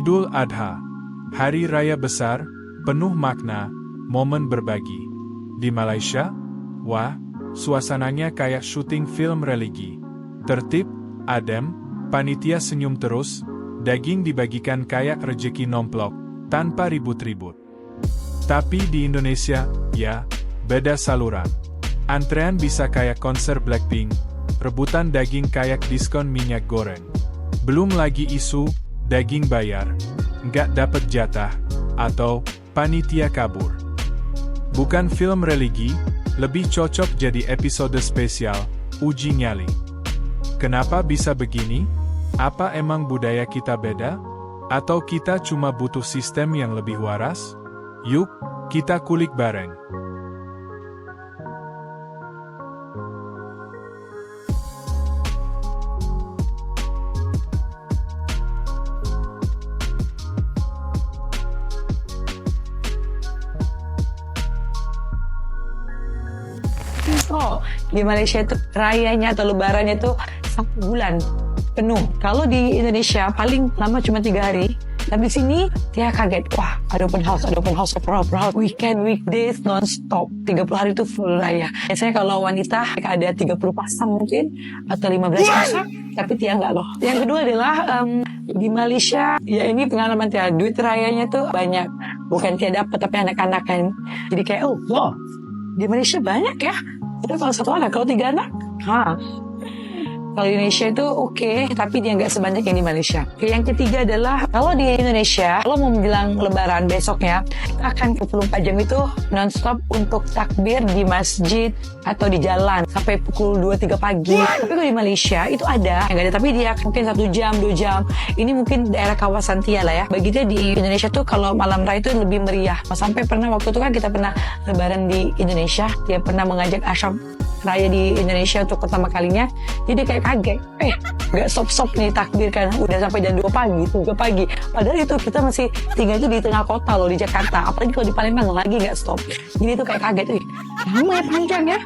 Idul Adha, hari raya besar, penuh makna, momen berbagi. Di Malaysia, wah, suasananya kayak syuting film religi. Tertib, adem, panitia senyum terus, daging dibagikan kayak rejeki nomplok, tanpa ribut-ribut. Tapi di Indonesia, ya, beda saluran. Antrean bisa kayak konser Blackpink, rebutan daging kayak diskon minyak goreng. Belum lagi isu, daging bayar, nggak dapet jatah, atau panitia kabur. Bukan film religi, lebih cocok jadi episode spesial, uji nyali. Kenapa bisa begini? Apa emang budaya kita beda? Atau kita cuma butuh sistem yang lebih waras? Yuk, kita kulik bareng. Di Malaysia itu rayanya atau lebarannya itu 1 bulan penuh. Kalau di Indonesia paling lama cuma 3 hari. Tapi di sini dia kaget, wah ada open house, weekend, weekdays, non-stop. 30 hari itu full raya. Biasanya kalau wanita ada 30 pasang mungkin, atau 15 pasang. Tapi Tia enggak loh. Yang kedua adalah di Malaysia, ya ini pengalaman Tia, duit rayanya tuh banyak. Bukan Tia dapat, tapi anak-anak kan. Jadi kayak, oh wow, di Malaysia banyak ya. Itu kalau 1 anak, kalau 3 anak, kalau di Indonesia itu oke, tapi dia nggak sebanyak yang di Malaysia. Yang ketiga adalah, kalau di Indonesia, kalau mau menjelang lebaran besoknya, kita akan 24 jam itu non-stop untuk takbir di masjid atau di jalan sampai pukul 2-3 pagi. Tapi kalau di Malaysia itu ada, nggak ada, tapi dia mungkin 1 jam, 2 jam. Ini mungkin daerah kawasan Tia lah ya. Bagi dia di Indonesia tuh kalau malam raya itu lebih meriah. Sampai pernah waktu itu kan kita pernah lebaran di Indonesia, dia pernah mengajak asyam raya di Indonesia untuk pertama kalinya. Jadi kayak kaget, nggak stop nih takbir kan, udah sampai jam 2 pagi, 3 pagi. Padahal itu kita masih tinggal itu di tengah kota loh, di Jakarta. Apalagi kalau di Palembang lagi nggak stop. Jadi itu kayak kaget, lama ya panjang ya.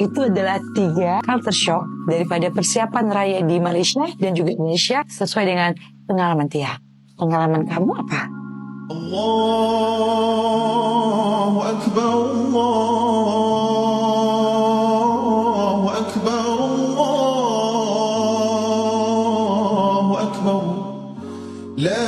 Itu adalah 3 culture shock daripada persiapan raya di Malaysia dan juga Indonesia sesuai dengan pengalaman Tia. Pengalaman kamu apa? Allahu Akbar, Allahu Akbar, Allahu Akbar. La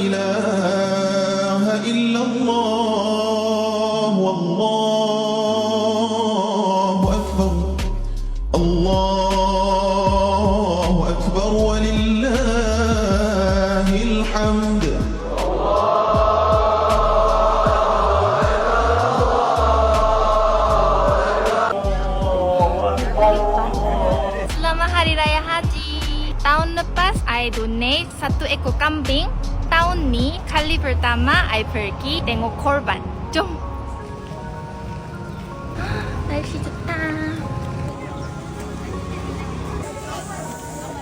ilaha illallah, wallahu akbar. Allahu Akbar walillahil hamd. Selamat Hari Raya Haji. Tahun lepas, I donate 1 ekor kambing. Tahun ni, kali pertama, I pergi tengok korban. Jom. 날씨 좋다.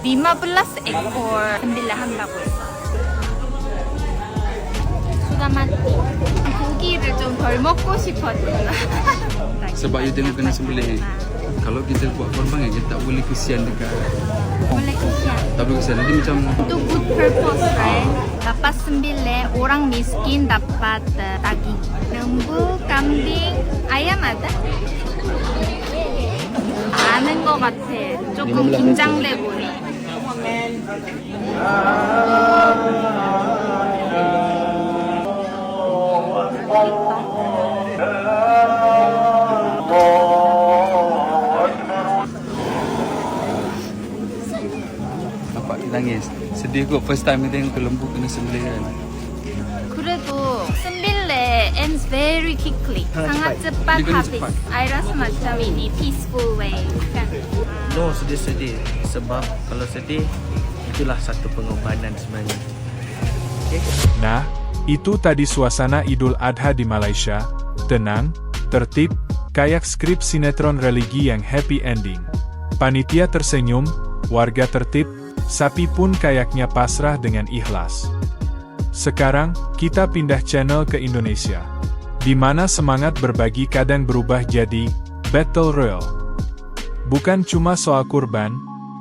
15 ekor sembilahan다고 했어. sudah mati. 고기를 좀 덜 먹고 싶었구나. Sebab you tengok kena sembelih. Kalau kita buat korban kita tak boleh kesian dekat. boleh kesian. Tak boleh kesian. Nanti macam Itu good purpose, right? Dapat sembelih, orang miskin dapat daging. lembu, kambing, ayam ada? 아는 것 같아. 조금 긴장돼 보여. bapak kita nangis. Sedih kot first time kita tengok lembu kena sembelih kan. 그래도 sembelih ends very quickly. sangat cepat habis. I rasa macam ini peaceful way. Kan? No, sedih-sedih. Sebab kalau sedih, itulah satu pengorbanan sebenarnya. Okay. Nah, itu tadi suasana Idul Adha di Malaysia. Tenang, tertib, kayak skrip sinetron religi yang happy ending. Panitia tersenyum, warga tertib, sapi pun kayaknya pasrah dengan ikhlas. Sekarang, kita pindah channel ke Indonesia, di mana semangat berbagi kadang berubah jadi Battle Royale. Bukan cuma soal kurban,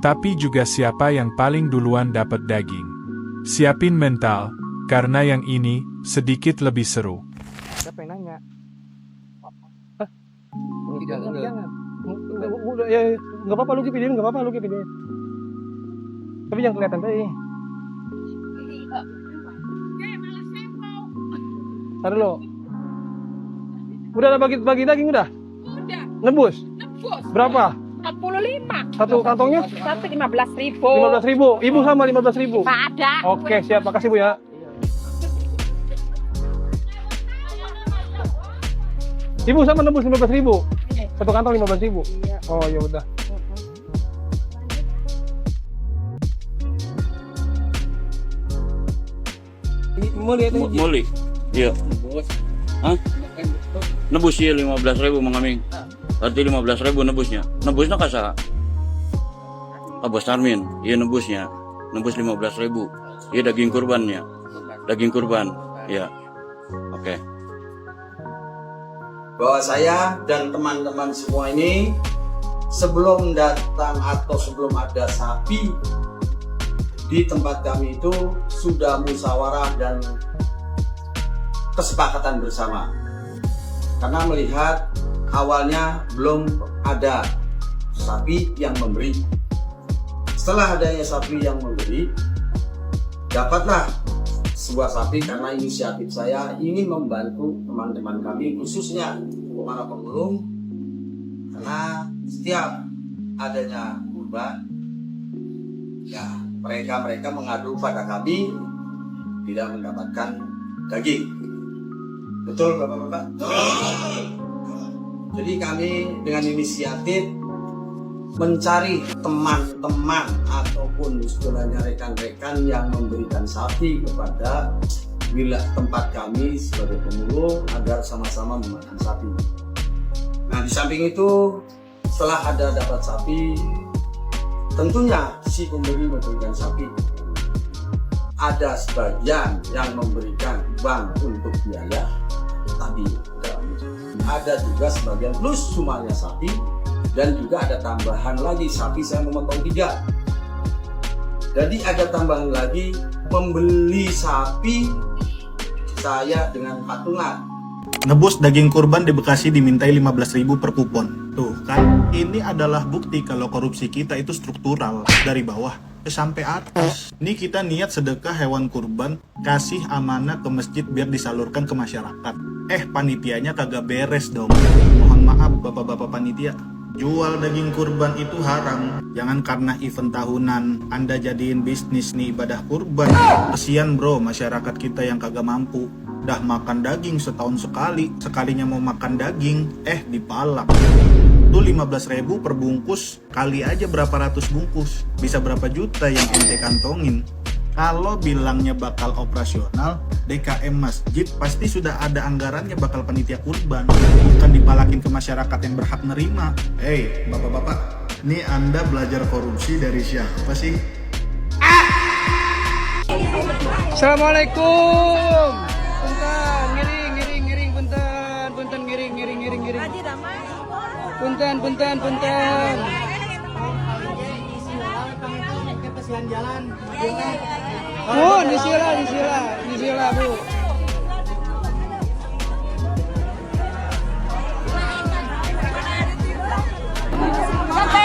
tapi juga siapa yang paling duluan dapat daging. Siapin mental, karena yang ini sedikit lebih seru. Siapa yang nanya? Hah? Tidak, enggak. Jangan. Ya, nggak apa-apa lu videoin, nggak apa-apa lu videoin. Tapi jangan kelihatan tadi. Taruh lo. Udah ada bagi daging udah? Udah. Nebus? Nebus. Berapa? 45. Satu kantongnya? Satu 15.000. 15.000. Ibu sama 15.000. Nggak ada. Oke, siap. Makasih Bu ya. Ibu sama nebus 15.000. Satu kantong 15.000. Oh ya udah. Mau lihat ini? Muli, iya. Hah? Nebus ya 15.000 Mang Aming. Berarti 15.000 nebusnya. Nebusnya kasa? Bos Armin, iya nebusnya. Nebus 15.000. Iya daging kurbannya. Daging kurban, iya. Oke. Bahwa saya dan teman-teman semua ini sebelum datang atau sebelum ada sapi di tempat kami itu sudah musyawarah dan kesepakatan bersama, karena melihat awalnya belum ada sapi yang memberi. Setelah adanya sapi yang memberi, dapatlah sebuah sapi karena inisiatif saya ingin membantu teman-teman kami khususnya para pemulung, karena setiap adanya kurban ya mereka mengadu pada kami tidak mendapatkan daging. Betul Bapak-bapak? Jadi kami dengan inisiatif mencari teman-teman ataupun istilahnya rekan-rekan yang memberikan sapi kepada wilayah tempat kami sebagai pemulung agar sama-sama memakan sapi. Nah di samping itu setelah ada dapat sapi, tentunya si pembeli memberikan sapi. Ada sebagian yang memberikan uang untuk biaya, tapi ada juga sebagian plus semuanya sapi, dan juga ada tambahan lagi sapi saya memotong 3. Jadi ada tambahan lagi membeli sapi saya dengan patungan. Nebus daging kurban di Bekasi dimintai 15.000 per kupon. Tuh kan, ini adalah bukti kalau korupsi kita itu struktural dari bawah sampai atas. Ini kita niat sedekah hewan kurban, kasih amanah ke masjid biar disalurkan ke masyarakat. Panitianya kagak beres dong. Mohon maaf bapak-bapak panitia. Jual daging kurban itu haram. Jangan karena event tahunan Anda jadiin bisnis nih ibadah kurban. Kesian bro masyarakat kita yang kagak mampu. Dah makan daging setahun sekali, sekalinya mau makan daging, dipalak. Tuh 15.000 per bungkus, kali aja berapa ratus bungkus, bisa berapa juta yang ente kantongin. Kalau bilangnya bakal operasional, DKM masjid pasti sudah ada anggarannya bakal panitia kurban, bukan dipalakin ke masyarakat yang berhak nerima. Bapak-bapak, nih Anda belajar korupsi dari siapa sih? Assalamualaikum. Ngiring, punten, ngiring. Punten. Oh, disila, Bu.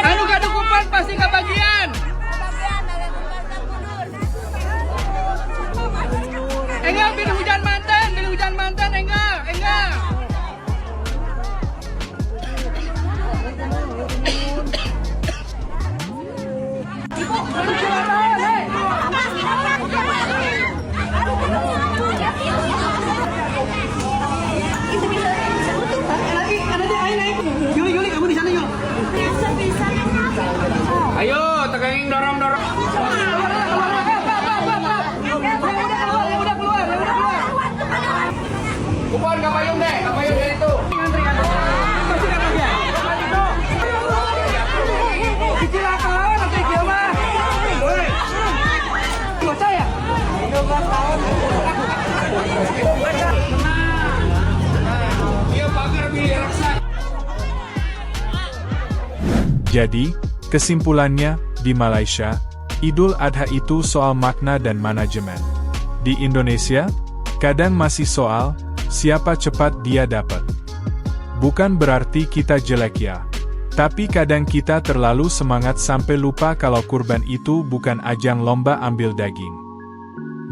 Anu gak dukupan pasti kebagian. Enggak, pilih hujan mantan, enggak. Yuli, kamu di sana yuk. Ayo, tegangin dorong. Udah keluar. Kupon kapayung deh itu. Kecelakaan nanti dia mah. Bocah ya? 12 tahun. Dia pagar biar raksa. Jadi, kesimpulannya, Di Malaysia, Idul Adha itu soal makna dan manajemen. Di Indonesia, kadang masih soal siapa cepat dia dapat. Bukan berarti kita jelek ya. Tapi kadang kita terlalu semangat sampai lupa kalau kurban itu bukan ajang lomba ambil daging.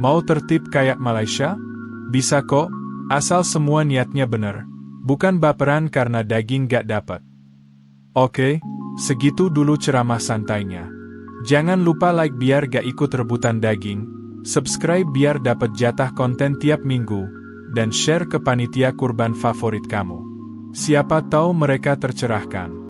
Mau tertib kayak Malaysia? Bisa kok, asal semua niatnya bener. Bukan baperan karena daging gak dapat. Oke, segitu dulu ceramah santainya. Jangan lupa like biar gak ikut rebutan daging, subscribe biar dapat jatah konten tiap minggu, dan share ke panitia kurban favorit kamu. Siapa tahu mereka tercerahkan.